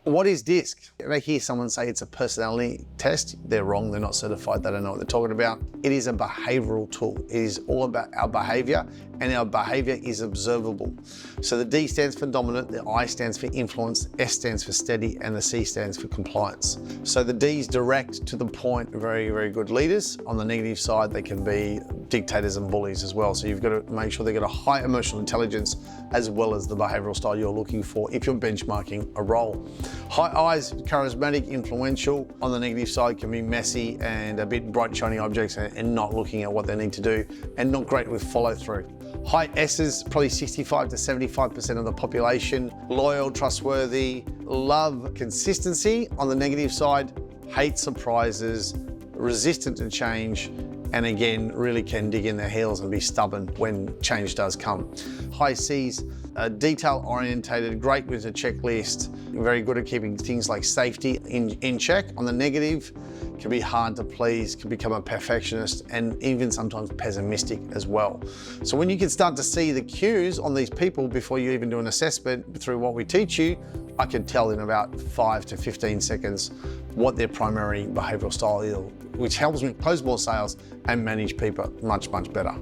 What is DISC? If I hear someone say it's a personality test, they're wrong, they're not certified, they don't know what they're talking about. It is a behavioral tool. It is all about our behavior, and our behavior is observable. So the D stands for dominant, the I stands for influence, S stands for steady, and the C stands for compliance. So the D is direct, to the point, very, very good leaders. On the negative side, they can be dictators and bullies as well. So you've got to make sure they've got a high emotional intelligence as well as the behavioral style you're looking for if you're benchmarking a role. High I's, charismatic, influential. On the negative side can be messy and a bit bright, shiny objects and not looking at what they need to do and not great with follow through. High S's, probably 65 to 75% of the population. Loyal, trustworthy, love consistency. On the negative side, hate surprises, resistant to change, and again, really can dig in their heels and be stubborn when change does come. High C's, detail-orientated, great with a checklist, very good at keeping things like safety in check. On the negative, can be hard to please, can become a perfectionist, and even sometimes pessimistic as well. So when you can start to see the cues on these people before you even do an assessment through what we teach you, I can tell in about 5 to 15 seconds what their primary behavioral style is, which helps me close more sales and manage people much, much better.